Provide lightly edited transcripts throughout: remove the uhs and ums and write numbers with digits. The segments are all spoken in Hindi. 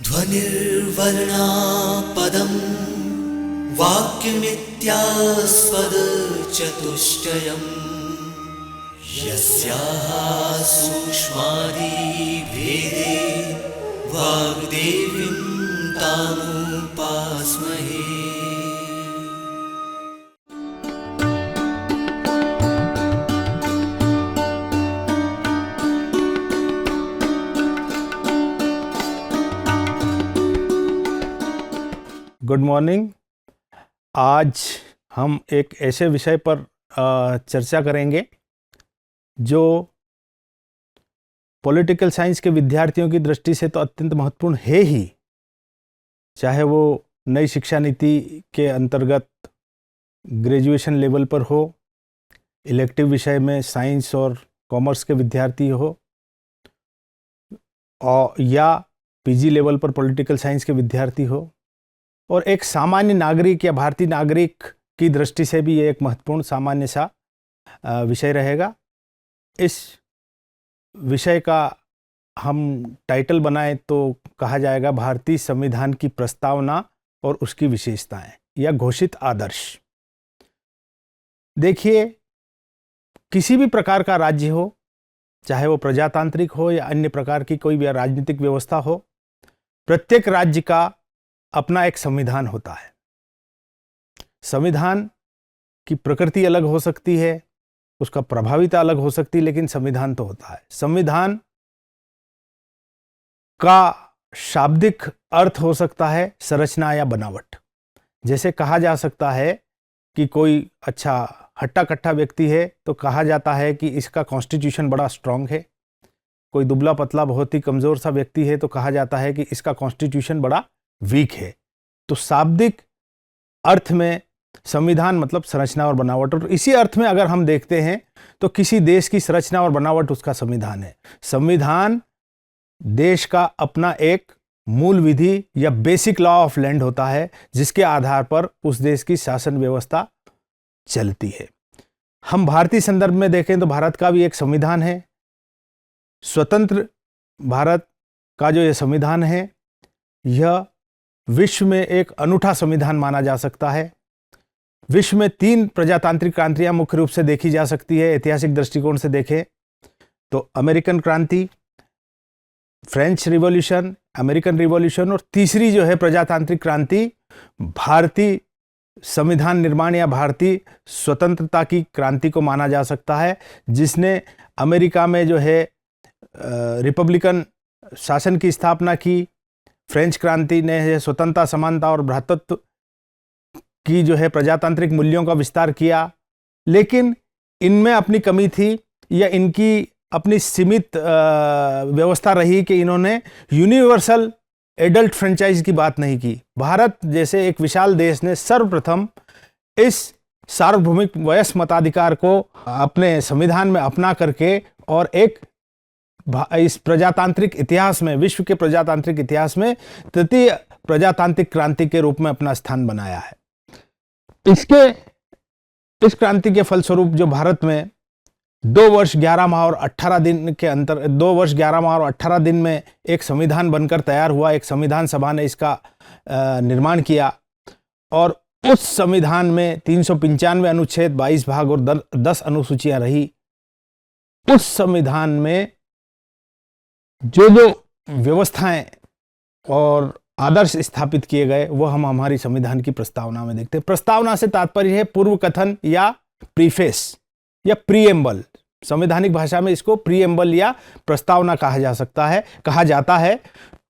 ध्वनिर्वर्णा पदं वाक्यमित्यास्पदचतुष्टयम् यस्याः सूक्ष्मादिभेदे वाग्देवीं तामुपास्महे। Good morning. आज हम एक ऐसे विषय पर चर्चा करेंगे जो पॉलिटिकल साइंस के विद्यार्थियों की दृष्टि से तो अत्यंत महत्वपूर्ण है ही, चाहे वो नई शिक्षा नीति के अंतर्गत ग्रेजुएशन लेवल पर हो, इलेक्टिव विषय में साइंस और कॉमर्स के विद्यार्थी हो, और या पीजी लेवल पर पॉलिटिकल साइंस के विद्यार्थी हो, और एक सामान्य नागरिक या भारतीय नागरिक की दृष्टि से भी ये एक महत्वपूर्ण सामान्य सा विषय रहेगा। इस विषय का हम टाइटल बनाए तो कहा जाएगा भारतीय संविधान की प्रस्तावना और उसकी विशेषताएं या घोषित आदर्श। देखिए, किसी भी प्रकार का राज्य हो, चाहे वो प्रजातांत्रिक हो या अन्य प्रकार की कोई भी राजनीतिक व्यवस्था हो, प्रत्येक राज्य का अपना एक संविधान होता है। संविधान की प्रकृति अलग हो सकती है, उसका प्रभाविता अलग हो सकती है, लेकिन संविधान तो होता है। संविधान का शाब्दिक अर्थ हो सकता है संरचना या बनावट। जैसे कहा जा सकता है कि कोई अच्छा हट्टा कट्टा व्यक्ति है तो कहा जाता है कि इसका कॉन्स्टिट्यूशन बड़ा स्ट्रांग है। कोई दुबला पतला बहुत ही कमजोर सा व्यक्ति है तो कहा जाता है कि इसका कॉन्स्टिट्यूशन बड़ा वीक है। तो शाब्दिक अर्थ में संविधान मतलब संरचना और बनावट, और इसी अर्थ में अगर हम देखते हैं तो किसी देश की संरचना और बनावट उसका संविधान है। संविधान देश का अपना एक मूल विधि या बेसिक लॉ ऑफ लैंड होता है, जिसके आधार पर उस देश की शासन व्यवस्था चलती है। हम भारतीय संदर्भ में देखें तो भारत का भी एक संविधान है। स्वतंत्र भारत का जो यह संविधान है, यह विश्व में एक अनूठा संविधान माना जा सकता है। विश्व में 3 प्रजातांत्रिक क्रांतियां मुख्य रूप से देखी जा सकती है। ऐतिहासिक दृष्टिकोण से देखें तो अमेरिकन क्रांति, फ्रेंच रिवॉल्यूशन, अमेरिकन रिवॉल्यूशन, और तीसरी जो है प्रजातांत्रिक क्रांति भारतीय संविधान निर्माण या भारतीय स्वतंत्रता की क्रांति को माना जा सकता है, जिसने अमेरिका में जो है रिपब्लिकन शासन की स्थापना की। फ्रेंच क्रांति ने स्वतंत्रता, समानता और भ्रातृत्व की जो है प्रजातांत्रिक मूल्यों का विस्तार किया, लेकिन इनमें अपनी कमी थी या इनकी अपनी सीमित व्यवस्था रही कि इन्होंने यूनिवर्सल एडल्ट फ्रेंचाइज की बात नहीं की। भारत जैसे एक विशाल देश ने सर्वप्रथम इस सार्वभौमिक वयस्क मताधिकार को अपने संविधान में अपना करके और एक इस प्रजातांत्रिक इतिहास में, विश्व के प्रजातांत्रिक इतिहास में तृतीय प्रजातांत्रिक क्रांति के रूप में अपना स्थान बनाया है। इस क्रांति के फलस्वरूप जो भारत में 2 वर्ष 11 माह और 18 दिन के अंतर 2 वर्ष 11 माह और 18 दिन में एक संविधान बनकर तैयार हुआ। एक संविधान सभा ने इसका निर्माण किया और उस संविधान में 395 अनुच्छेद, 22 भाग और 10 अनुसूचियां रही। उस संविधान में जो व्यवस्थाएं और आदर्श स्थापित किए गए वो हम हमारी संविधान की प्रस्तावना में देखते हैं। प्रस्तावना से तात्पर्य है पूर्व कथन या प्रीफेस या प्रीएम्बल। संवैधानिक भाषा में इसको प्रीएम्बल या प्रस्तावना कहा जाता है।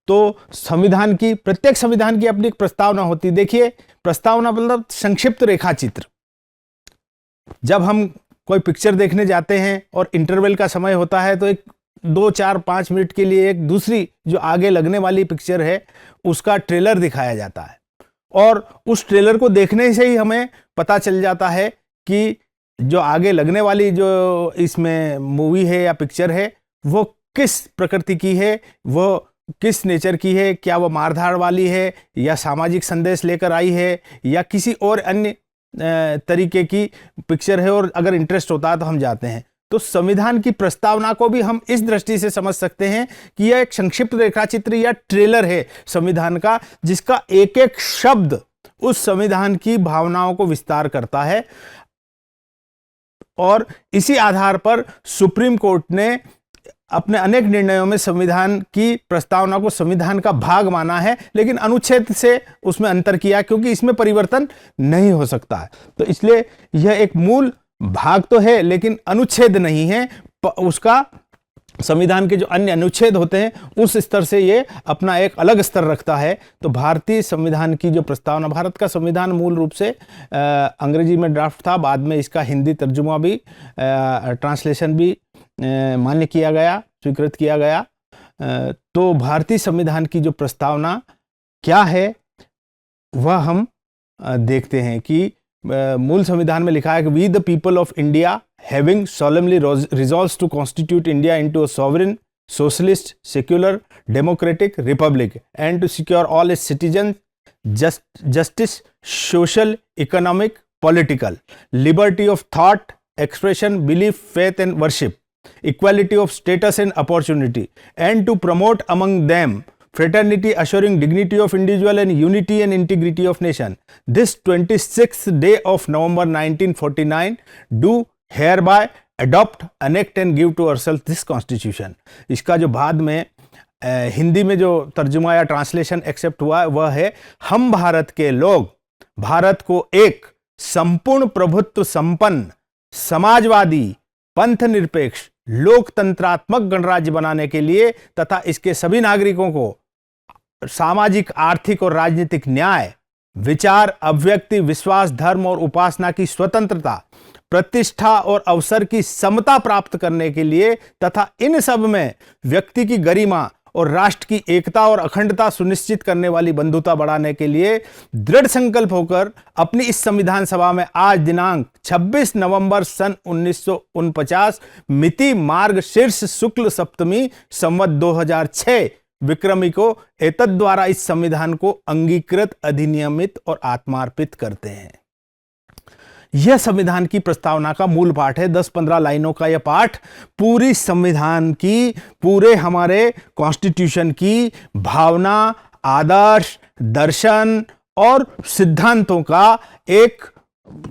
तो संविधान की, प्रत्येक संविधान की अपनी एक प्रस्तावना होती है। देखिए, प्रस्तावना मतलब संक्षिप्त रेखाचित्र। जब हम कोई पिक्चर देखने जाते हैं और इंटरवल का समय होता है तो एक 2, 4, 5 मिनट के लिए एक दूसरी जो आगे लगने वाली पिक्चर है उसका ट्रेलर दिखाया जाता है, और उस ट्रेलर को देखने से ही हमें पता चल जाता है कि जो आगे लगने वाली जो इसमें मूवी है या पिक्चर है वो किस प्रकृति की है, वो किस नेचर की है, क्या वो मारधाड़ वाली है या सामाजिक संदेश लेकर आई है या किसी और अन्य तरीके की पिक्चर है, और अगर इंटरेस्ट होता है तो हम जाते हैं। तो संविधान की प्रस्तावना को भी हम इस दृष्टि से समझ सकते हैं कि यह एक संक्षिप्त रेखाचित्र या ट्रेलर है संविधान का, जिसका एक एक शब्द उस संविधान की भावनाओं को विस्तार करता है। और इसी आधार पर सुप्रीम कोर्ट ने अपने अनेक निर्णयों में संविधान की प्रस्तावना को संविधान का भाग माना है, लेकिन अनुच्छेद से उसमें अंतर किया क्योंकि इसमें परिवर्तन नहीं हो सकता है। तो इसलिए यह एक मूल भाग तो है लेकिन अनुच्छेद नहीं है। उसका संविधान के जो अन्य अनुच्छेद होते हैं उस स्तर से ये अपना एक अलग स्तर रखता है। तो भारतीय संविधान की जो प्रस्तावना, भारत का संविधान मूल रूप से अंग्रेजी में ड्राफ्ट था, बाद में इसका हिंदी तर्जुमा भी, ट्रांसलेशन भी मान्य किया गया, स्वीकृत किया गया। तो भारतीय संविधान की जो प्रस्तावना क्या है वह हम देखते हैं कि मूल संविधान में लिखा है कि we the people of India having solemnly resolves to constitute India into a sovereign, socialist, secular, democratic republic and to secure all its citizens justice, social, economic, political, liberty of thought, expression, belief, faith and worship, equality of status and opportunity, and to promote among them fraternity, assuring dignity of individual and unity and integrity of nation. This 26th day of November 1949 do hereby adopt, enact and give to ourselves this constitution. इसका जो बाद में हिंदी में जो तर्जुमा या ट्रांसलेशन एक्सेप्ट हुआ वह है, हम भारत के लोग भारत को एक संपूर्ण प्रभुत्व संपन्न, समाजवादी, पंथ निरपेक्ष, लोकतंत्रात्मक गणराज्य बनाने के लिए तथा इसके सभी नागरिकों को सामाजिक, आर्थिक और राजनीतिक न्याय, विचार, अभिव्यक्ति, विश्वास, धर्म और उपासना की स्वतंत्रता, प्रतिष्ठा और अवसर की समता प्राप्त करने के लिए तथा इन सब में व्यक्ति की गरिमा और राष्ट्र की एकता और अखंडता सुनिश्चित करने वाली बंधुता बढ़ाने के लिए दृढ़ संकल्प होकर अपनी इस संविधान सभा में आज दिनांक 26 नवंबर सन 1949 मिति मार्ग शीर्ष शुक्ल सप्तमी संवत 2006 विक्रमी को एतद् द्वारा इस संविधान को अंगीकृत, अधिनियमित और आत्मार्पित करते हैं। यह संविधान की प्रस्तावना का मूल पाठ है। 10-15 लाइनों का यह पाठ पूरी संविधान की, पूरे हमारे कॉन्स्टिट्यूशन की भावना, आदर्श, दर्शन और सिद्धांतों का एक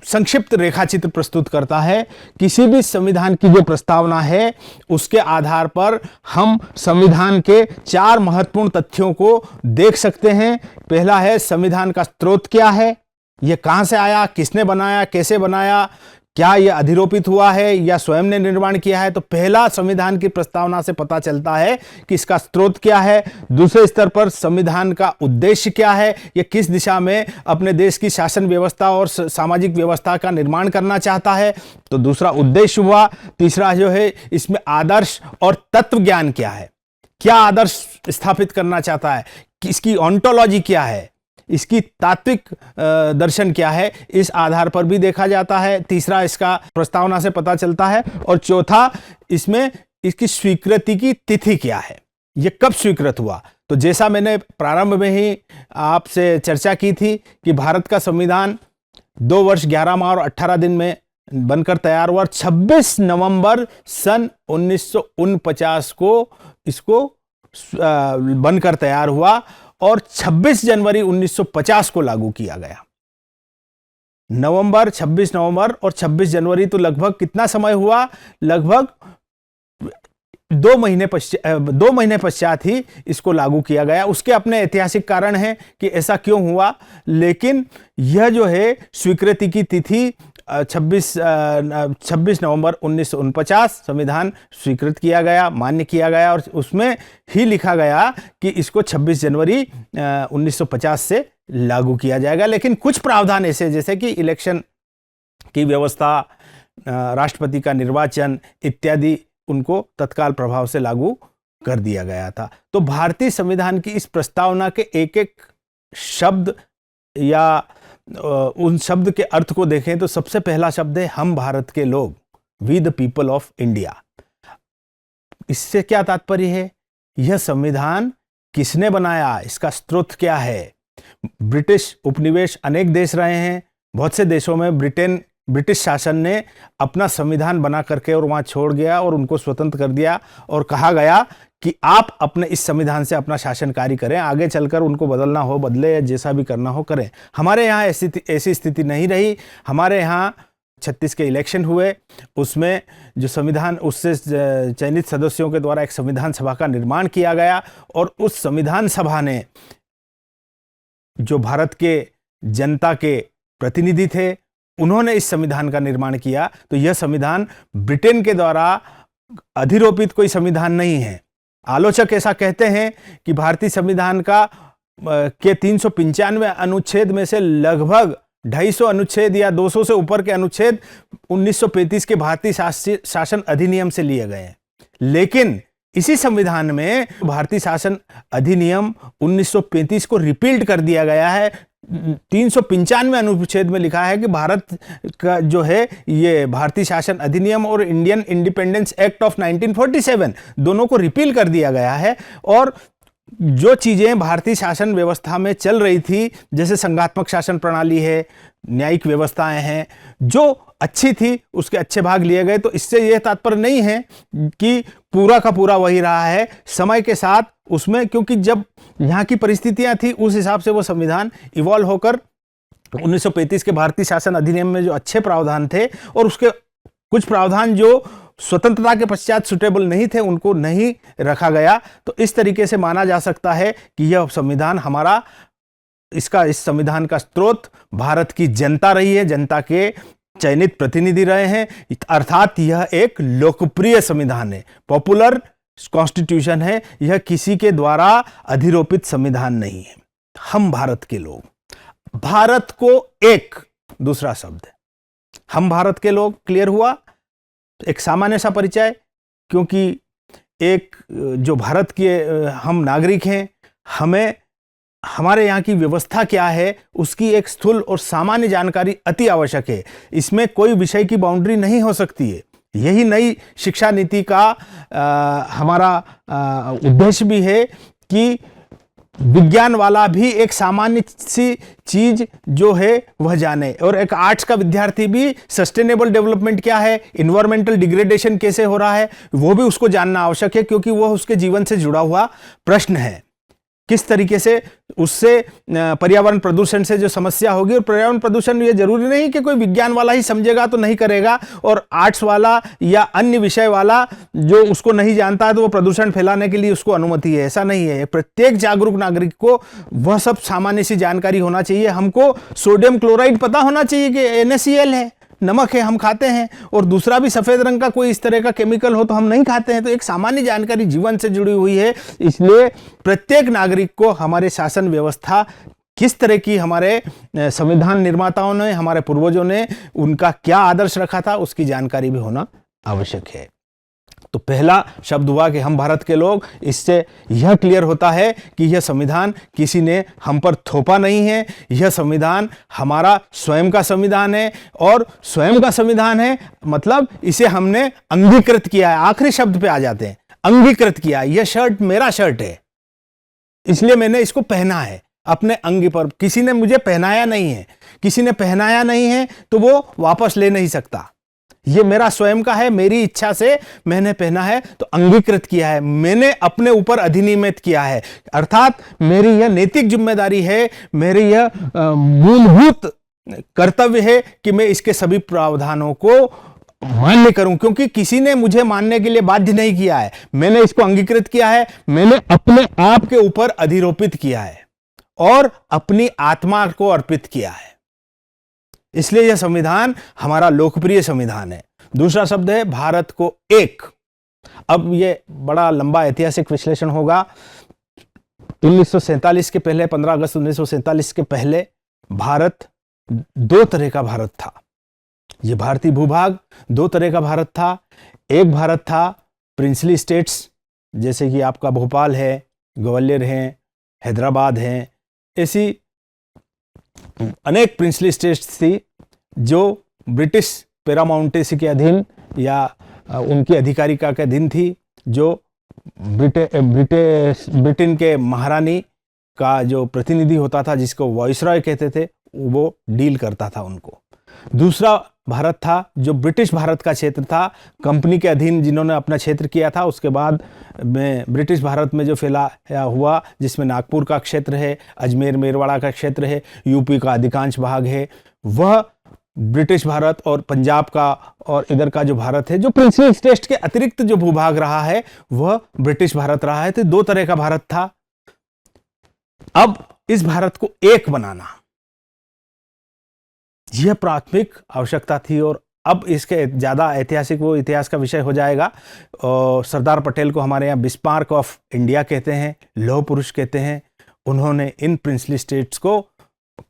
संक्षिप्त रेखाचित्र प्रस्तुत करता है। किसी भी संविधान की जो प्रस्तावना है उसके आधार पर हम संविधान के 4 महत्वपूर्ण तथ्यों को देख सकते हैं। पहला है संविधान का स्रोत क्या है, यह कहां से आया, किसने बनाया, कैसे बनाया, क्या यह अधिरोपित हुआ है या स्वयं ने निर्माण किया है। तो पहला संविधान की प्रस्तावना से पता चलता है कि इसका स्रोत क्या है। दूसरे स्तर पर संविधान का उद्देश्य क्या है, यह किस दिशा में अपने देश की शासन व्यवस्था और सामाजिक व्यवस्था का निर्माण करना चाहता है, तो दूसरा उद्देश्य हुआ। तीसरा जो है इसमें आदर्श और तत्व ज्ञान क्या है, क्या आदर्श स्थापित करना चाहता है, इसकी ऑन्टोलॉजी क्या है, इसकी तात्विक दर्शन क्या है, इस आधार पर भी देखा जाता है। तीसरा इसका प्रस्तावना से पता चलता है। और चौथा इसमें इसकी स्वीकृति की तिथि क्या है, यह कब स्वीकृत हुआ। तो जैसा मैंने प्रारंभ में ही आपसे चर्चा की थी कि भारत का संविधान 2 वर्ष 11 माह और 18 दिन में बनकर तैयार हुआ। 26 नवंबर सन 1949 को इसको बनकर तैयार हुआ और 26 जनवरी 1950 को लागू किया गया। 26 नवंबर और 26 जनवरी तो लगभग कितना समय हुआ, लगभग 2 महीने पश्चात ही इसको लागू किया गया। उसके अपने ऐतिहासिक कारण हैं कि ऐसा क्यों हुआ, लेकिन यह जो है स्वीकृति की तिथि 26 नवंबर 1949 संविधान स्वीकृत किया गया, मान्य किया गया और उसमें ही लिखा गया कि इसको 26 जनवरी 1950 से लागू किया जाएगा। लेकिन कुछ प्रावधान ऐसे, जैसे कि इलेक्शन की व्यवस्था, राष्ट्रपति का निर्वाचन इत्यादि, उनको तत्काल प्रभाव से लागू कर दिया गया था। तो भारतीय संविधान की इस प्रस्तावना के एक एक शब्द या उन शब्द के अर्थ को देखें तो सबसे पहला शब्द है हम भारत के लोग, we the people of India. इससे क्या तात्पर्य है, यह संविधान किसने बनाया, इसका स्रोत क्या है। ब्रिटिश उपनिवेश अनेक देश रहे हैं, बहुत से देशों में ब्रिटेन ब्रिटिश शासन ने अपना संविधान बना करके और वहाँ छोड़ गया और उनको स्वतंत्र कर दिया और कहा गया कि आप अपने इस संविधान से अपना शासन कार्य करें, आगे चलकर उनको बदलना हो बदले या जैसा भी करना हो करें। हमारे यहाँ ऐसी स्थिति नहीं रही। हमारे यहाँ 36 के इलेक्शन हुए, उसमें जो संविधान उससे चयनित सदस्यों के द्वारा एक संविधान सभा का निर्माण किया गया और उस संविधान सभा ने जो भारत के जनता के प्रतिनिधि थे उन्होंने इस संविधान का निर्माण किया। तो यह संविधान ब्रिटेन के द्वारा अधिरोपित कोई संविधान नहीं है। आलोचक ऐसा कहते हैं कि भारतीय संविधान का के 395 अनुच्छेद में से लगभग 250 अनुच्छेद या 200 से ऊपर के अनुच्छेद 1935 के भारतीय शासन अधिनियम से लिए गए हैं। लेकिन इसी संविधान में भारतीय शासन अधिनियम 1935 को रिपील्ड कर दिया गया है। 395 अनुच्छेद में लिखा है कि भारत का जो है ये भारतीय शासन अधिनियम और इंडियन इंडिपेंडेंस एक्ट ऑफ 1947 दोनों को रिपील कर दिया गया है। और जो चीजें भारतीय शासन व्यवस्था में चल रही थी, जैसे संघात्मक शासन प्रणाली है, न्यायिक व्यवस्थाएं हैं, जो अच्छी थी उसके अच्छे भाग लिए गए। तो इससे यह तात्पर्य नहीं है कि पूरा का पूरा वही रहा है। समय के साथ उसमें, क्योंकि जब यहाँ की परिस्थितियां थी उस हिसाब से वो संविधान इवॉल्व होकर 1935 के भारतीय शासन अधिनियम में जो अच्छे प्रावधान थे और उसके कुछ प्रावधान जो स्वतंत्रता के पश्चात सुटेबल नहीं थे उनको नहीं रखा गया। तो इस तरीके से माना जा सकता है कि यह संविधान हमारा, इस संविधान का स्रोत भारत की जनता रही है, जनता के चयनित प्रतिनिधि रहे हैं, अर्थात यह एक लोकप्रिय संविधान है, पॉपुलर कॉन्स्टिट्यूशन है। यह किसी के द्वारा अधिरोपित संविधान नहीं है। हम भारत के लोग, भारत को एक दूसरा शब्द है, हम भारत के लोग, क्लियर हुआ। एक सामान्य सा परिचय, क्योंकि एक जो भारत के हम नागरिक हैं, हमें हमारे यहाँ की व्यवस्था क्या है उसकी एक स्थूल और सामान्य जानकारी अति आवश्यक है। इसमें कोई विषय की बाउंड्री नहीं हो सकती है। यही नई शिक्षा नीति का हमारा उद्देश्य भी है कि विज्ञान वाला भी एक सामान्य सी चीज जो है वह जाने, और एक आर्ट्स का विद्यार्थी भी सस्टेनेबल डेवलपमेंट क्या है, इन्वायरमेंटल डिग्रेडेशन कैसे हो रहा है, वो भी उसको जानना आवश्यक है, क्योंकि वह उसके जीवन से जुड़ा हुआ प्रश्न है। किस तरीके से उससे पर्यावरण प्रदूषण से जो समस्या होगी, और पर्यावरण प्रदूषण ये जरूरी नहीं कि कोई विज्ञान वाला ही समझेगा तो नहीं करेगा, और आर्ट्स वाला या अन्य विषय वाला जो उसको नहीं जानता है तो वो प्रदूषण फैलाने के लिए उसको अनुमति है, ऐसा नहीं है। प्रत्येक जागरूक नागरिक को वह सब सामान्य सी जानकारी होना चाहिए। हमको सोडियम क्लोराइड पता होना चाहिए कि NaCl है, नमक है, हम खाते हैं, और दूसरा भी सफेद रंग का कोई इस तरह का केमिकल हो तो हम नहीं खाते हैं। तो एक सामान्य जानकारी जीवन से जुड़ी हुई है। इसलिए प्रत्येक नागरिक को हमारे शासन व्यवस्था किस तरह की, हमारे संविधान निर्माताओं ने, हमारे पूर्वजों ने उनका क्या आदर्श रखा था, उसकी जानकारी भी होना आवश्यक है। तो पहला शब्द हुआ कि हम भारत के लोग। इससे यह क्लियर होता है कि यह संविधान किसी ने हम पर थोपा नहीं है। यह संविधान हमारा स्वयं का संविधान है, और स्वयं का संविधान है मतलब इसे हमने अंगीकृत किया है। आखिरी शब्द पे आ जाते हैं, अंगीकृत किया। यह शर्ट मेरा शर्ट है, इसलिए मैंने इसको पहना है अपने अंग पर। किसी ने मुझे पहनाया नहीं है, किसी ने पहनाया नहीं है तो वो वापस ले नहीं सकता। ये मेरा स्वयं का है, मेरी इच्छा से मैंने पहना है, तो अंगीकृत किया है, मैंने अपने ऊपर अधिनियमित किया है। अर्थात मेरी यह नैतिक जिम्मेदारी है, मेरी यह मूलभूत कर्तव्य है कि मैं इसके सभी प्रावधानों को मान्य करूं, क्योंकि किसी ने मुझे मानने के लिए बाध्य नहीं किया है। मैंने इसको अंगीकृत किया है, मैंने अपने आप के ऊपर अधिरोपित किया है और अपनी आत्मा को अर्पित किया है। इसलिए यह संविधान हमारा लोकप्रिय संविधान है। दूसरा शब्द है भारत को एक। अब यह बड़ा लंबा ऐतिहासिक विश्लेषण होगा। 1947 के पहले, 15 अगस्त 1947 के पहले भारत दो तरह का भारत था। यह भारतीय भूभाग दो तरह का भारत था। एक भारत था प्रिंसली स्टेट्स, जैसे कि आपका भोपाल है, ग्वालियर है, हैदराबाद है, ऐसी अनेक प्रिंसली स्टेट्स थी जो ब्रिटिश पैरामाउंटेसी के अधीन या उनकी अधिकारिता के अधीन थी, जो ब्रिटेन के महारानी का जो प्रतिनिधि होता था, जिसको वॉइसरॉय कहते थे, वो डील करता था उनको। दूसरा भारत था जो ब्रिटिश भारत का क्षेत्र था, कंपनी के अधीन जिन्होंने अपना क्षेत्र किया था। उसके बाद में ब्रिटिश भारत में जो फैलाया हुआ, जिसमें नागपुर का क्षेत्र है, अजमेर मेरवाड़ा का क्षेत्र है, यूपी का अधिकांश भाग है, वह ब्रिटिश भारत, और पंजाब का और इधर का जो भारत है, जो प्रिंसिपल स्टेट के अतिरिक्त जो भूभाग रहा है, वह ब्रिटिश भारत रहा है। तो दो तरह का भारत था। अब इस भारत को एक बनाना, यह प्राथमिक आवश्यकता थी। और अब इसके ज्यादा ऐतिहासिक, वो इतिहास का विषय हो जाएगा। और सरदार पटेल को हमारे यहाँ बिस्मार्क ऑफ इंडिया कहते हैं, लौह पुरुष कहते हैं। उन्होंने इन प्रिंसली स्टेट्स को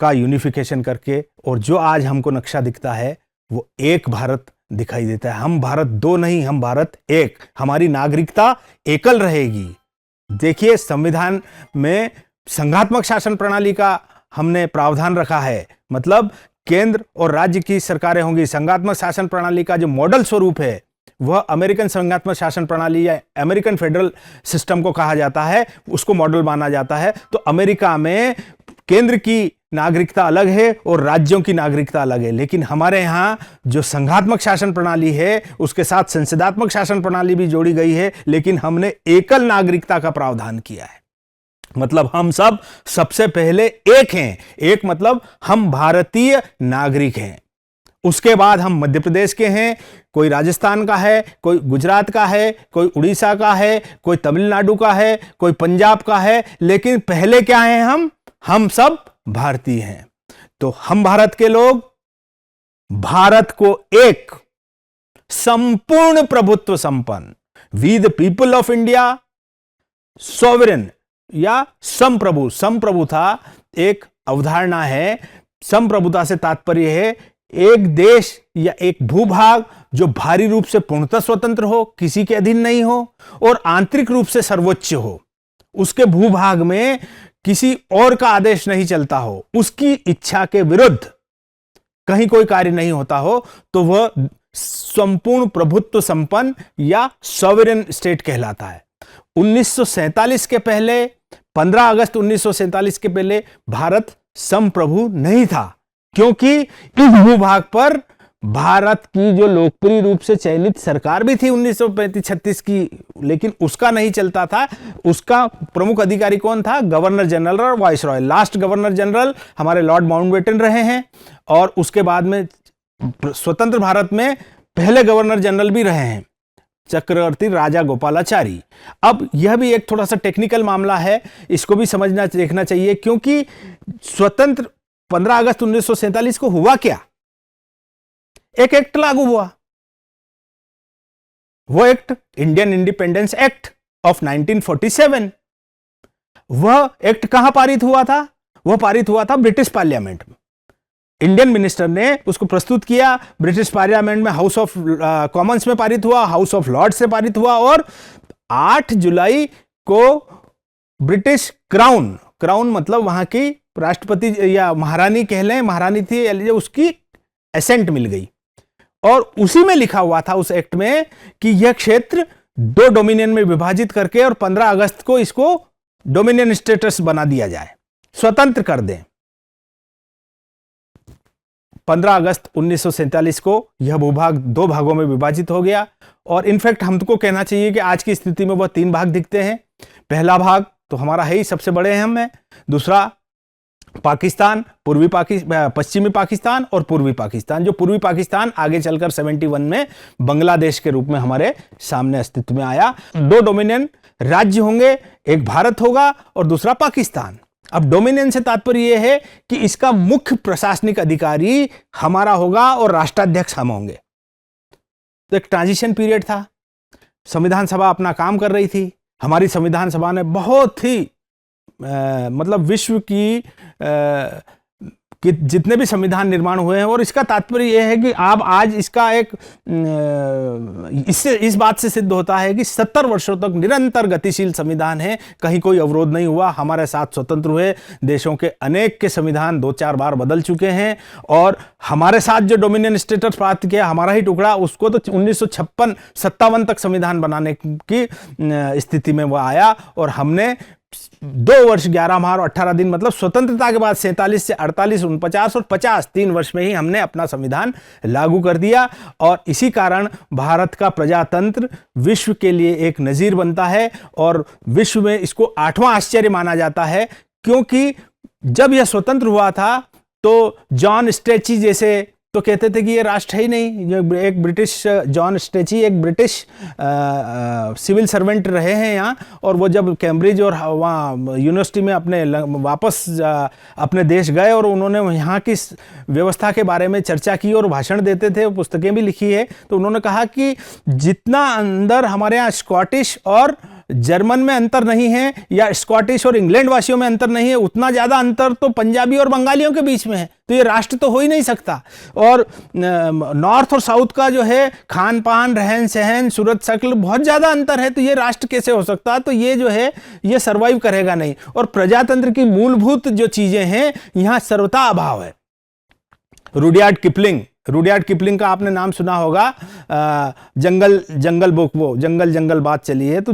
का यूनिफिकेशन करके, और जो आज हमको नक्शा दिखता है वो एक भारत दिखाई देता है। हम भारत दो नहीं, हम भारत एक। हमारी नागरिकता एकल रहेगी। देखिए, संविधान में संघात्मक शासन प्रणाली का हमने प्रावधान रखा है, मतलब केंद्र और राज्य की सरकारें होंगी। संघात्मक शासन प्रणाली का जो मॉडल स्वरूप है वह अमेरिकन संघात्मक शासन प्रणाली या अमेरिकन फेडरल सिस्टम को कहा जाता है, उसको मॉडल माना जाता है। तो अमेरिका में केंद्र की नागरिकता अलग है और राज्यों की नागरिकता अलग है, लेकिन हमारे यहाँ जो संघात्मक शासन प्रणाली है उसके साथ संसदात्मक शासन प्रणाली भी जोड़ी गई है, लेकिन हमने एकल नागरिकता का प्रावधान किया है। मतलब हम सब सबसे पहले एक हैं। एक मतलब हम भारतीय नागरिक हैं। उसके बाद हम मध्य प्रदेश के हैं, कोई राजस्थान का है, कोई गुजरात का है, कोई उड़ीसा का है, कोई तमिलनाडु का है, कोई पंजाब का है, लेकिन पहले क्या हैं हम सब भारतीय हैं। तो हम भारत के लोग भारत को एक संपूर्ण प्रभुत्व संपन्न, we the people of India, sovereign या संप्रभु। संप्रभु था एक अवधारणा है। संप्रभुता से तात्पर्य है एक देश या एक भूभाग जो भारी रूप से पूर्णतः स्वतंत्र हो, किसी के अधीन नहीं हो, और आंतरिक रूप से सर्वोच्च हो। उसके भूभाग में किसी और का आदेश नहीं चलता हो, उसकी इच्छा के विरुद्ध कहीं कोई कार्य नहीं होता हो, तो वह संपूर्ण प्रभुत्व संपन्न या सॉवरेन स्टेट कहलाता है। 1947 के पहले, 15 अगस्त 1947 के पहले भारत संप्रभु नहीं था, क्योंकि इस भूभाग पर भारत की जो लोकप्रिय रूप से चयनित सरकार भी थी 1935-36 की, लेकिन उसका नहीं चलता था। उसका प्रमुख अधिकारी कौन था? गवर्नर जनरल और वाइसरॉय। लास्ट गवर्नर जनरल हमारे लॉर्ड माउंटबेटन रहे हैं, और उसके बाद में स्वतंत्र भारत में पहले गवर्नर जनरल भी रहे हैं, चक्रवर्ती राजा गोपालाचारी। अब यह भी एक थोड़ा सा टेक्निकल मामला है, इसको भी समझना देखना चाहिए, क्योंकि स्वतंत्र 15 अगस्त 1947 को हुआ क्या? एक एक्ट लागू हुआ। वो act Indian independence act of 1947। वह एक्ट कहां पारित हुआ था? वह पारित हुआ था ब्रिटिश पार्लियामेंट में। इंडियन मिनिस्टर ने उसको प्रस्तुत किया, ब्रिटिश पार्लियामेंट में हाउस ऑफ कॉमन्स में पारित हुआ, हाउस ऑफ लॉर्ड्स से पारित हुआ, और 8 जुलाई को ब्रिटिश क्राउन मतलब वहां की राष्ट्रपति या महारानी कह लें, महारानी थी, उसकी एसेंट मिल गई। और उसी में लिखा हुआ था उस एक्ट में कि यह क्षेत्र 2 डोमिनियन में विभाजित करके और 15 अगस्त को इसको डोमिनियन स्टेटस बना दिया जाए, स्वतंत्र कर दें। 15 अगस्त 1947 को यह भूभाग 2 भागों में विभाजित हो गया, और इनफैक्ट हमको कहना चाहिए कि आज की स्थिति में वह 3 भाग दिखते हैं। पहला भाग तो हमारा है ही, सबसे बड़े हैं हम में। दूसरा पाकिस्तान, पश्चिमी पाकिस्तान और पूर्वी पाकिस्तान। जो पूर्वी पाकिस्तान आगे चलकर 71 में बांग्लादेश के रूप में हमारे सामने अस्तित्व में आया। 2 डोमिनियन राज्य होंगे, एक भारत होगा और दूसरा पाकिस्तान। अब डोमिनियन से तात्पर्य यह है कि इसका मुख्य प्रशासनिक अधिकारी हमारा होगा और राष्ट्राध्यक्ष हम होंगे। तो एक ट्रांजिशन पीरियड था। संविधान सभा अपना काम कर रही थी। हमारी संविधान सभा ने बहुत ही मतलब विश्व की जितने भी संविधान निर्माण हुए हैं, और इसका तात्पर्य यह है कि आप आज इसका एक इससे इस बात से सिद्ध होता है कि 70 वर्षों तक निरंतर गतिशील संविधान है, कहीं कोई अवरोध नहीं हुआ। हमारे साथ स्वतंत्र हुए देशों के अनेक के संविधान 2-4 बार बदल चुके हैं, और हमारे साथ जो डोमिनियन स्टेटस प्राप्त किया हमारा ही टुकड़ा, उसको तो 1956-57 तक संविधान बनाने की स्थिति में वो आया, और हमने 2 वर्ष 11 माह और 18 दिन, मतलब स्वतंत्रता के बाद 47 से 48, 49 और 50, 3 वर्ष में ही हमने अपना संविधान लागू कर दिया। और इसी कारण भारत का प्रजातंत्र विश्व के लिए एक नजीर बनता है और विश्व में इसको 8वां आश्चर्य माना जाता है, क्योंकि जब यह स्वतंत्र हुआ था तो जॉन स्ट्रेची जैसे तो कहते थे कि ये राष्ट्र है ही नहीं। जो एक ब्रिटिश, जॉन स्ट्रेची एक ब्रिटिश सिविल सर्वेंट रहे हैं यहाँ, और वो जब कैम्ब्रिज और वहाँ यूनिवर्सिटी में अपने वापस अपने देश गए और उन्होंने यहाँ की व्यवस्था के बारे में चर्चा की और भाषण देते थे, पुस्तकें भी लिखी है, तो उन्होंने कहा कि जितना अंदर हमारे यहाँ स्कॉटिश और जर्मन में अंतर नहीं है या स्कॉटिश और इंग्लैंड वासियों में अंतर नहीं है, उतना ज़्यादा अंतर तो पंजाबी और बंगालियों के बीच में है। तो ये राष्ट्र तो हो ही नहीं सकता। और नॉर्थ और साउथ का जो है खान पान, रहन सहन, सूरत शक्ल बहुत ज़्यादा अंतर है, तो ये राष्ट्र कैसे हो सकता? तो ये जो है ये सर्वाइव करेगा नहीं। और प्रजातंत्र की मूलभूत जो चीज़ें हैं, यहाँ सर्वथा अभाव है। रुडयार्ड किपलिंग का आपने नाम सुना होगा। जंगल बुक, वो जंगल बात चली है, तो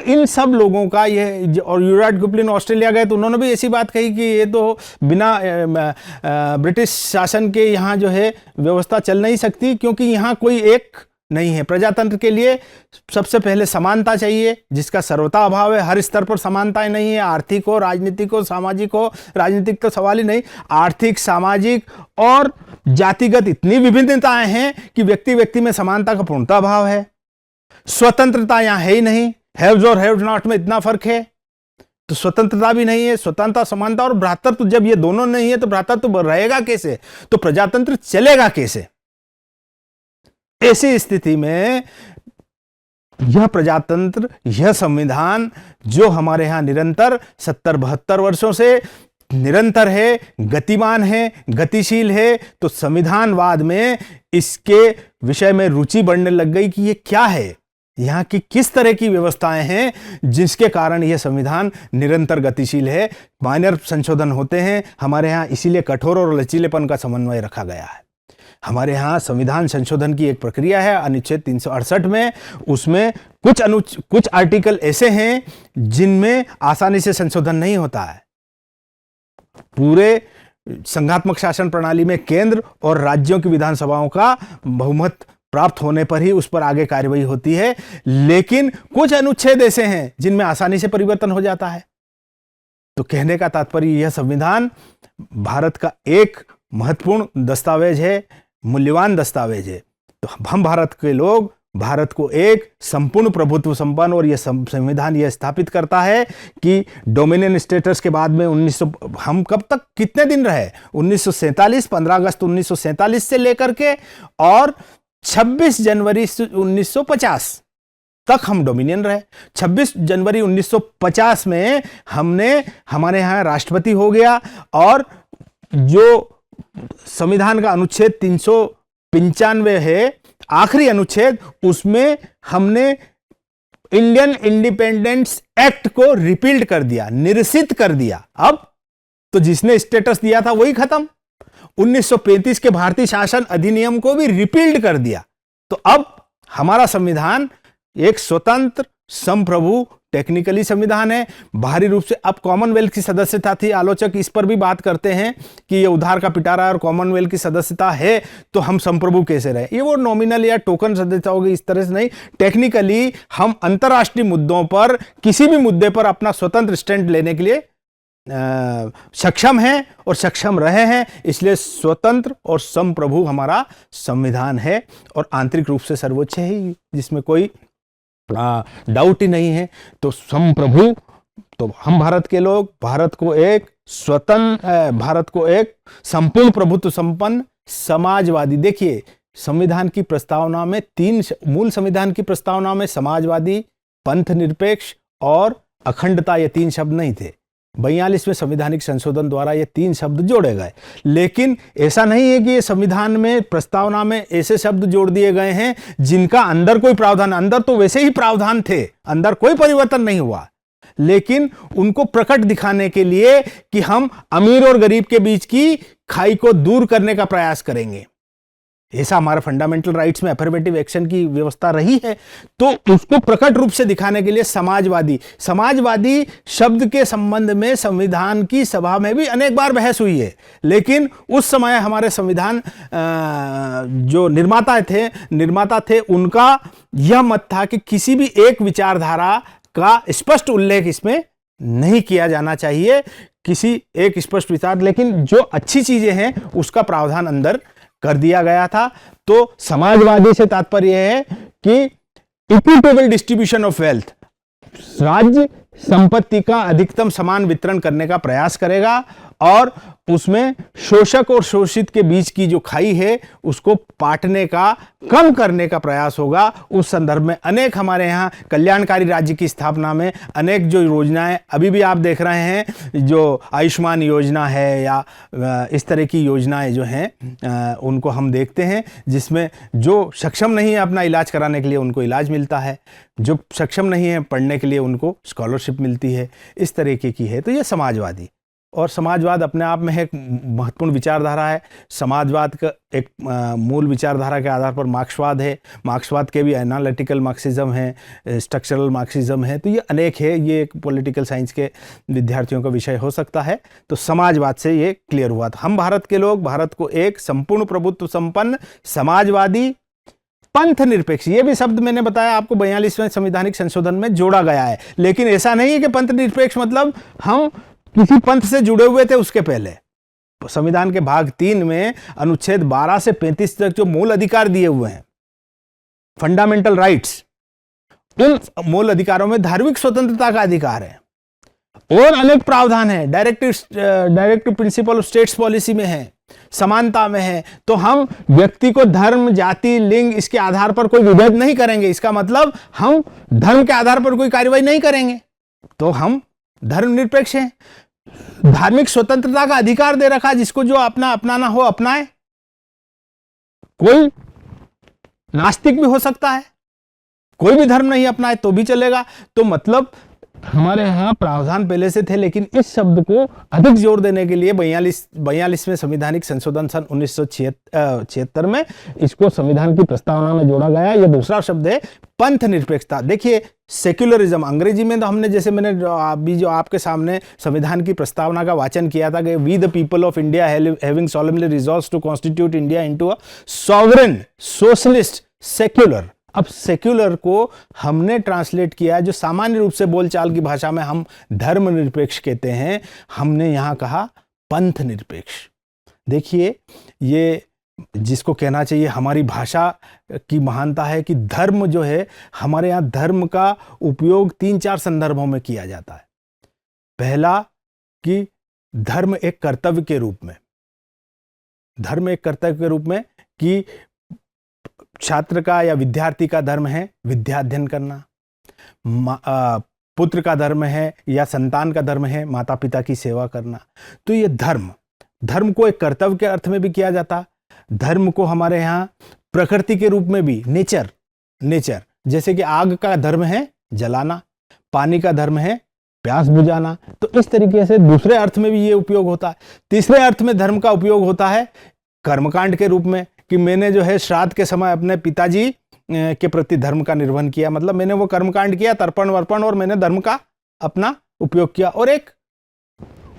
इन सब लोगों का ये, और रुडयार्ड किपलिंग ऑस्ट्रेलिया गए तो उन्होंने भी ऐसी बात कही कि ये तो बिना ब्रिटिश शासन के यहाँ जो है व्यवस्था चल नहीं सकती, क्योंकि यहाँ कोई एक नहीं है। प्रजातंत्र के लिए सबसे पहले समानता चाहिए, जिसका सर्वथा अभाव है। हर स्तर पर समानताएं नहीं है, आर्थिक हो, राजनीतिक हो, सामाजिक हो। राजनीतिक तो सवाल ही नहीं, आर्थिक, सामाजिक और जातिगत इतनी विभिन्नताएं हैं कि व्यक्ति में समानता का पूर्णतः अभाव है। स्वतंत्रता यहां है ही नहीं, हैव्स और हैव नॉट में इतना फर्क है, तो स्वतंत्रता भी नहीं है। स्वतंत्रता, समानता और भ्रातृत्व, जब ये दोनों नहीं है तो भ्रातृत्व रहेगा कैसे? तो प्रजातंत्र चलेगा कैसे? ऐसी स्थिति में यह प्रजातंत्र, यह संविधान जो हमारे यहां निरंतर 70-72 वर्षों से निरंतर है, गतिमान है, गतिशील है, तो संविधानवाद में इसके विषय में रुचि बढ़ने लग गई कि ये क्या है, यहाँ की किस तरह की व्यवस्थाएं हैं जिसके कारण यह संविधान निरंतर गतिशील है। माइनर संशोधन होते हैं हमारे यहाँ, इसीलिए कठोर और लचीलेपन का समन्वय रखा गया है। हमारे यहाँ संविधान संशोधन की एक प्रक्रिया है अनुच्छेद 368 में, उसमें कुछ आर्टिकल ऐसे हैं जिनमें आसानी से संशोधन नहीं होता है। पूरे संघात्मक शासन प्रणाली में केंद्र और राज्यों की विधानसभाओं का बहुमत प्राप्त होने पर ही उस पर आगे कार्यवाही होती है, लेकिन कुछ अनुच्छेद ऐसे हैं जिनमें आसानी से परिवर्तन हो जाता है। तो कहने का तात्पर्य, यह संविधान भारत का एक महत्वपूर्ण दस्तावेज है, मूल्यवान दस्तावेज है। तो हम भारत के लोग भारत को एक संपूर्ण प्रभुत्व संपन्न, और यह संविधान यह स्थापित करता है कि डोमिनियन स्टेटस के बाद में 1900, हम कब तक कितने दिन रहे, 1947, 15 अगस्त 1947 से लेकर के और 26 जनवरी 1950 तक हम डोमिनियन रहे। 26 जनवरी 1950 में हमारे यहाँ राष्ट्रपति हो गया, और जो संविधान का अनुच्छेद 395 है, आखिरी अनुच्छेद, उसमें हमने इंडियन इंडिपेंडेंस एक्ट को रिपील्ड कर दिया, निरसित कर दिया। अब तो जिसने स्टेटस दिया था वही खत्म। 1935 के भारतीय शासन अधिनियम को भी रिपील्ड कर दिया। तो अब हमारा संविधान एक स्वतंत्र, संप्रभु, टेक्निकली संविधान है। बाहरी रूप से अब कॉमनवेल्थ की सदस्यता थी, आलोचक इस पर भी बात करते हैं कि ये उधार का पिटारा और कॉमनवेल्थ की सदस्यता है तो हम संप्रभु कैसे रहे। ये वो नॉमिनल या टोकन सदस्यता होगी, इस तरह से नहीं। टेक्निकली हम अंतर्राष्ट्रीय मुद्दों पर, किसी भी मुद्दे पर अपना स्वतंत्र स्टैंड लेने के लिए सक्षम हैं और सक्षम रहे हैं। इसलिए स्वतंत्र और संप्रभु हमारा संविधान है, और आंतरिक रूप से सर्वोच्च है ही, जिसमें कोई डाउट ही नहीं है। तो संप्रभु, तो हम भारत के लोग भारत को एक स्वतंत्र, भारत को एक संपूर्ण प्रभुत्व संपन्न समाजवादी, देखिए संविधान की प्रस्तावना में मूल संविधान की प्रस्तावना में समाजवादी, पंथ निरपेक्ष और अखंडता, ये 3 शब्द नहीं थे। 42वें संवैधानिक संशोधन द्वारा ये 3 शब्द जोड़े गए। लेकिन ऐसा नहीं है कि ये संविधान में, प्रस्तावना में ऐसे शब्द जोड़ दिए गए हैं जिनका अंदर कोई प्रावधान, अंदर तो वैसे ही प्रावधान थे, अंदर कोई परिवर्तन नहीं हुआ, लेकिन उनको प्रकट दिखाने के लिए कि हम अमीर और गरीब के बीच की खाई को दूर करने का प्रयास करेंगे। ऐसा हमारा फंडामेंटल राइट्स में अफर्मेटिव एक्शन की व्यवस्था रही है। तो उसको प्रकट रूप से दिखाने के लिए समाजवादी शब्द के संबंध में संविधान की सभा में भी अनेक बार बहस हुई है, लेकिन उस समय हमारे संविधान जो निर्माता थे उनका यह मत था कि किसी भी एक विचारधारा का स्पष्ट उल्लेख इसमें नहीं किया जाना चाहिए, किसी एक स्पष्ट विचार, लेकिन जो अच्छी चीजें हैं उसका प्रावधान अंदर कर दिया गया था। तो समाजवादी से तात्पर्य है कि इक्विटेबल डिस्ट्रीब्यूशन ऑफ वेल्थ, राज्य संपत्ति का अधिकतम समान वितरण करने का प्रयास करेगा और उसमें शोषक और शोषित के बीच की जो खाई है उसको पाटने का, कम करने का प्रयास होगा। उस संदर्भ में अनेक हमारे यहाँ कल्याणकारी राज्य की स्थापना में अनेक जो योजनाएं अभी भी आप देख रहे हैं, जो आयुष्मान योजना है या इस तरह की योजनाएं जो हैं उनको हम देखते हैं, जिसमें जो सक्षम नहीं है अपना इलाज कराने के लिए उनको इलाज मिलता है, जो सक्षम नहीं है पढ़ने के लिए उनको स्कॉलरशिप मिलती है, इस तरीके की है। तो ये समाजवादी, और समाजवाद अपने आप में एक महत्वपूर्ण विचारधारा है। समाजवाद का एक मूल विचारधारा के आधार पर मार्क्सवाद है, मार्क्सवाद के भी एनालिटिकल मार्क्सिज्म है, स्ट्रक्चरल मार्क्सिज्म है, तो ये अनेक है, ये एक पॉलिटिकल साइंस के विद्यार्थियों का विषय हो सकता है। तो समाजवाद से ये क्लियर हुआ था। हम भारत के लोग भारत को एक संपूर्ण प्रभुत्व संपन्न समाजवादी पंथ निरपेक्ष, ये भी शब्द मैंने बताया आपको 42वें संवैधानिक संशोधन में जोड़ा गया है, लेकिन ऐसा नहीं है कि पंथ निरपेक्ष मतलब हम किसी पंथ से जुड़े हुए थे। उसके पहले संविधान के भाग 3 में अनुच्छेद 12 से 35 तक जो मूल अधिकार दिए हुए हैं, फंडामेंटल राइट्स, उन मूल अधिकारों में धार्मिक स्वतंत्रता का अधिकार है और अनेक प्रावधान है, directive principle of states policy में है, समानता में है। तो हम व्यक्ति को धर्म, जाति, लिंग इसके आधार पर कोई विभेद नहीं करेंगे। इसका मतलब हम धर्म के आधार पर कोई कार्रवाई नहीं करेंगे, तो हम धर्मनिरपेक्ष हैं। धार्मिक स्वतंत्रता का अधिकार दे रखा, जिसको जो अपनाना हो अपनाए। कोई नास्तिक भी हो सकता है, कोई भी धर्म नहीं अपनाए तो भी चलेगा। तो मतलब हमारे यहाँ प्रावधान पहले से थे, लेकिन इस शब्द को अधिक जोर देने के लिए 42वें संवैधानिक संशोधन सन 1976 में इसको संविधान की प्रस्तावना में जोड़ा गया। यह दूसरा शब्द है पंथ निरपेक्षता। देखिए सेक्युलरिज्म अंग्रेजी में तो हमने, जैसे मैंने अभी जो आपके सामने संविधान की प्रस्तावना का वाचन किया था कि we the people of India having solemnly resolved to constitute India into a sovereign socialist secular. अब सेक्युलर को हमने ट्रांसलेट किया, जो सामान्य रूप से बोलचाल की भाषा में हम धर्मनिरपेक्ष कहते हैं, हमने यहाँ कहा पंथ निरपेक्ष। देखिए ये जिसको कहना चाहिए हमारी भाषा की महानता है कि धर्म जो है, हमारे यहाँ धर्म का उपयोग 3-4 संदर्भों में किया जाता है। पहला कि धर्म एक कर्तव्य के रूप में, धर्म एक कर्तव्य के रूप में कि छात्र का या विद्यार्थी का धर्म है विद्या अध्ययन करना, पुत्र का धर्म है या संतान का धर्म है माता पिता की सेवा करना। तो ये धर्म को एक कर्तव्य के अर्थ में भी किया जाता। धर्म को हमारे यहाँ प्रकृति के रूप में भी, नेचर, जैसे कि आग का धर्म है जलाना, पानी का धर्म है प्यास बुझाना। तो इस तरीके से दूसरे अर्थ में भी ये उपयोग होता है। तीसरे अर्थ में धर्म का उपयोग होता है कर्मकांड के रूप में, कि मैंने जो है श्राद्ध के समय अपने पिताजी के प्रति धर्म का निर्वहन किया, मतलब मैंने वो कर्मकांड किया, तर्पण वर्पण, और मैंने धर्म का अपना उपयोग किया। और एक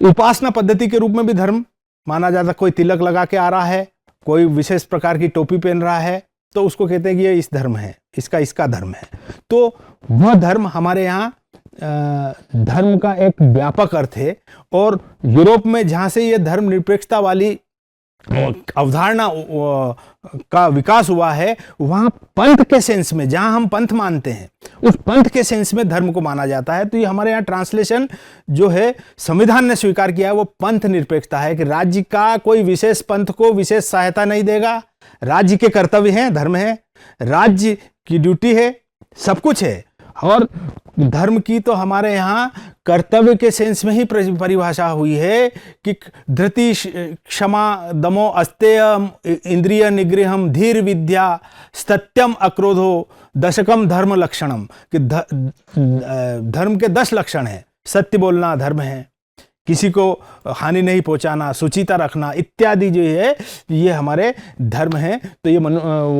उपासना पद्धति के रूप में भी धर्म माना जाता। कोई तिलक लगा के आ रहा है, कोई विशेष प्रकार की टोपी पहन रहा है, तो उसको कहते हैं कि ये इस धर्म है, इसका धर्म है। तो वह धर्म हमारे यहाँ धर्म का एक व्यापक अर्थ है। और यूरोप में जहाँ से ये धर्म निरपेक्षता वाली अवधारणा का विकास हुआ है, वहां पंथ के सेंस में, जहां हम पंथ मानते हैं, उस पंथ के सेंस में धर्म को माना जाता है। तो ये हमारे यहाँ ट्रांसलेशन जो है संविधान ने स्वीकार किया है वो पंथ निरपेक्षता है, कि राज्य का कोई विशेष पंथ को विशेष सहायता नहीं देगा। राज्य के कर्तव्य हैं, धर्म है, राज्य की ड्यूटी है, सब कुछ है। और धर्म की तो हमारे यहाँ कर्तव्य के सेंस में ही परिभाषा हुई है कि धृति, क्षमा, दमो, अस्तेय, इंद्रिय निग्रहम, धीर विद्या, सत्यम, अक्रोधो, दशकम धर्म लक्षणम। कि धर्म के 10 लक्षण हैं। सत्य बोलना धर्म है, किसी को हानि नहीं पहुंचाना, शुचिता रखना इत्यादि जो है ये हमारे धर्म है। तो ये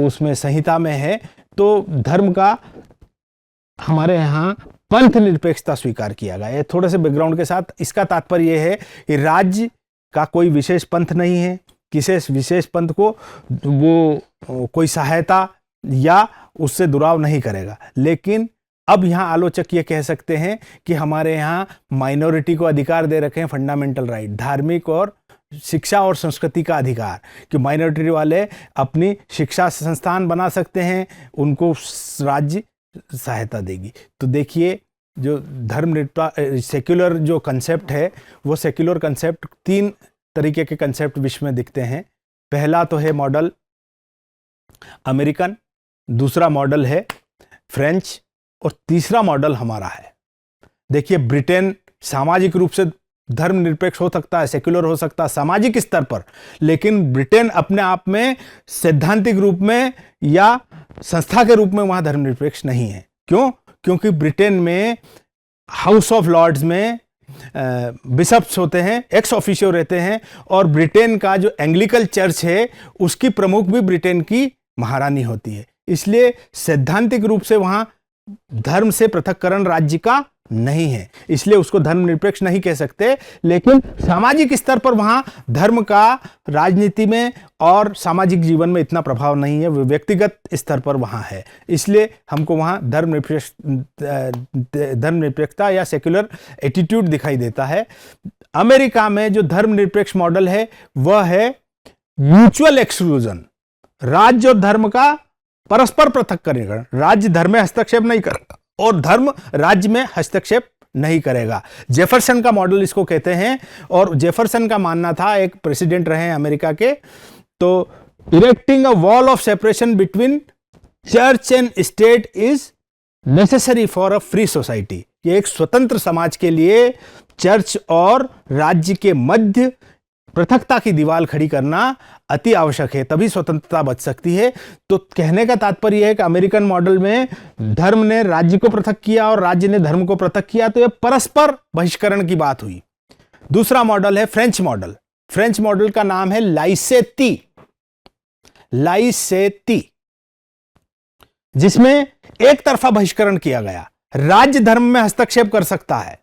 उसमें संहिता में है। तो धर्म का हमारे यहाँ पंथ निरपेक्षता स्वीकार किया गया है। थोड़े से बैकग्राउंड के साथ इसका तात्पर्य यह है कि राज्य का कोई विशेष पंथ नहीं है, किसी विशेष पंथ को वो कोई सहायता या उससे दुराव नहीं करेगा। लेकिन अब यहाँ आलोचक ये कह सकते हैं कि हमारे यहाँ माइनॉरिटी को अधिकार दे रखे हैं, फंडामेंटल राइट, धार्मिक और शिक्षा और संस्कृति का अधिकार, कि माइनॉरिटी वाले अपनी शिक्षा संस्थान बना सकते हैं, उनको राज्य सहायता देगी। तो देखिए जो सेक्युलर जो कंसेप्ट है वो सेक्युलर कंसेप्ट 3 तरीके के कंसेप्ट विश्व में दिखते हैं। पहला तो है मॉडल अमेरिकन, दूसरा मॉडल है फ्रेंच और तीसरा मॉडल हमारा है। देखिए ब्रिटेन सामाजिक रूप से धर्मनिरपेक्ष हो सकता है, सेक्युलर हो सकता है सामाजिक स्तर पर, लेकिन ब्रिटेन अपने आप में सैद्धांतिक रूप में या संस्था के रूप में वहां धर्मनिरपेक्ष नहीं है। क्यों? क्योंकि ब्रिटेन में हाउस ऑफ लॉर्ड्स में बिशप्स होते हैं, एक्स ऑफिशियो रहते हैं, और ब्रिटेन का जो एंग्लिकन चर्च है उसकी प्रमुख भी ब्रिटेन की महारानी होती है। इसलिए सैद्धांतिक रूप से वहां धर्म से पृथक्करण राज्य का नहीं है, इसलिए उसको धर्मनिरपेक्ष नहीं कह सकते। लेकिन सामाजिक स्तर पर वहां धर्म का राजनीति में और सामाजिक जीवन में इतना प्रभाव नहीं है, व्यक्तिगत स्तर पर वहां है। इसलिए हमको वहां धर्मनिरपेक्षता या सेक्युलर एटीट्यूड दिखाई देता है। अमेरिका में जो धर्मनिरपेक्ष मॉडल है वह है म्यूचुअल एक्सक्लूजन, राज्य और धर्म का परस्पर पृथक्करण। राज्य धर्म में हस्तक्षेप नहीं करेगा और धर्म राज्य में हस्तक्षेप नहीं करेगा। जेफरसन का मॉडल इसको कहते हैं, और जेफरसन का मानना था, एक प्रेसिडेंट रहे हैं अमेरिका के, तो erecting a wall of separation between church and state is necessary for a free society. ये एक स्वतंत्र समाज के लिए चर्च और राज्य के मध्य पृथकता की दीवार खड़ी करना अति आवश्यक है, तभी स्वतंत्रता बच सकती है। तो कहने का तात्पर्य यह है कि अमेरिकन मॉडल में धर्म ने राज्य को पृथक किया और राज्य ने धर्म को पृथक किया, तो यह परस्पर बहिष्करण की बात हुई। दूसरा मॉडल है फ्रेंच मॉडल। फ्रेंच मॉडल का नाम है लाइसेती, जिसमें एक तरफा बहिष्करण किया गया। राज्य धर्म में हस्तक्षेप कर सकता है,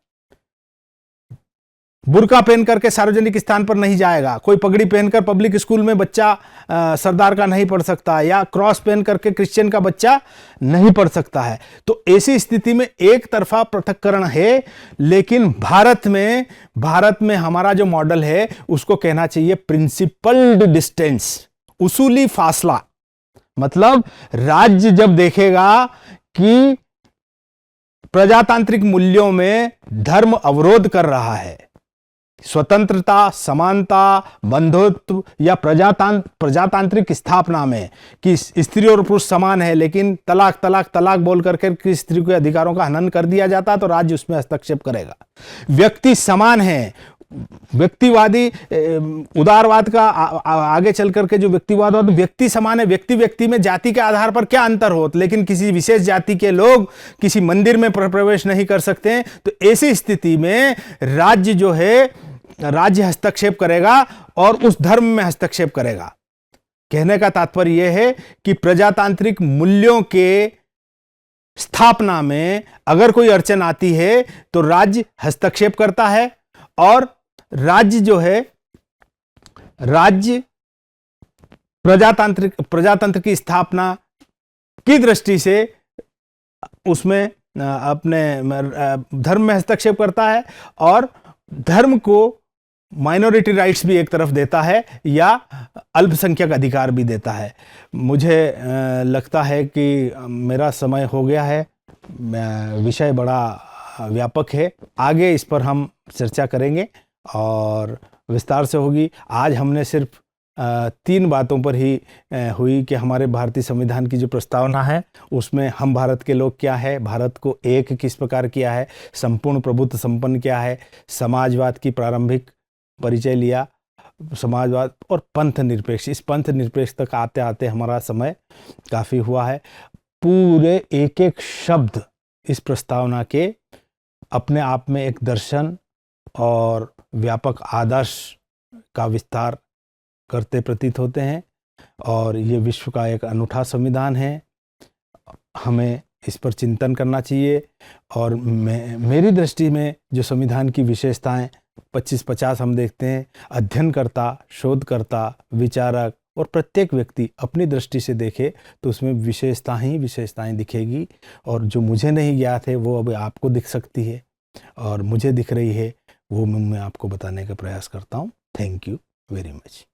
बुर्का पहन करके सार्वजनिक स्थान पर नहीं जाएगा, कोई पगड़ी पहनकर पब्लिक स्कूल में बच्चा सरदार का नहीं पढ़ सकता, या क्रॉस पहन करके क्रिश्चियन का बच्चा नहीं पढ़ सकता है। तो ऐसी स्थिति में एक तरफा पृथक्करण है। लेकिन भारत में हमारा जो मॉडल है उसको कहना चाहिए प्रिंसिपल्ड डिस्टेंस, उसूली फासला। मतलब राज्य जब देखेगा कि प्रजातांत्रिक मूल्यों में धर्म अवरोध कर रहा है, स्वतंत्रता, समानता, बंधुत्व या प्रजातांत्रिक स्थापना में कि स्त्री और पुरुष समान है, लेकिन तलाक बोल करके स्त्री के अधिकारों का हनन कर दिया जाता है, तो राज्य उसमें हस्तक्षेप करेगा। व्यक्ति समान है, व्यक्तिवादी उदारवाद का आगे चल करके जो व्यक्तिवाद हो, तो व्यक्ति समान है, व्यक्ति में जाति के आधार पर क्या अंतर हो, लेकिन किसी विशेष जाति के लोग किसी मंदिर में प्रवेश नहीं कर सकते हैं। तो ऐसी स्थिति में राज्य जो है, राज्य हस्तक्षेप करेगा और उस धर्म में हस्तक्षेप करेगा। कहने का तात्पर्य यह है कि प्रजातांत्रिक मूल्यों के स्थापना में अगर कोई अड़चन आती है तो राज्य हस्तक्षेप करता है, और राज्य जो है, राज्य प्रजातंत्र की स्थापना की दृष्टि से उसमें अपने धर्म में हस्तक्षेप करता है, और धर्म को माइनॉरिटी राइट्स भी एक तरफ देता है या अल्पसंख्यक अधिकार भी देता है। मुझे लगता है कि मेरा समय हो गया है, विषय बड़ा व्यापक है, आगे इस पर हम चर्चा करेंगे और विस्तार से होगी। आज हमने सिर्फ 3 बातों पर ही हुई कि हमारे भारतीय संविधान की जो प्रस्तावना है उसमें हम भारत के लोग क्या है, भारत को एक किस प्रकार किया है, संपूर्ण प्रभुत्व संपन्न क्या है, समाजवाद की प्रारंभिक परिचय लिया, समाजवाद और पंथ निरपेक्ष। इस पंथ निरपेक्ष तक आते आते हमारा समय काफ़ी हुआ है। पूरे एक शब्द इस प्रस्तावना के अपने आप में एक दर्शन और व्यापक आदर्श का विस्तार करते प्रतीत होते हैं और ये विश्व का एक अनूठा संविधान है। हमें इस पर चिंतन करना चाहिए और मेरी दृष्टि में जो संविधान की विशेषताएं 25-50 हम देखते हैं, अध्ययनकर्ता, शोधकर्ता, विचारक और प्रत्येक व्यक्ति अपनी दृष्टि से देखे तो उसमें विशेषता ही विशेषताएं दिखेगी और जो मुझे नहीं ज्ञात है वो अब आपको दिख सकती है और मुझे दिख रही है वो मैं आपको बताने का प्रयास करता हूँ। Thank you very much.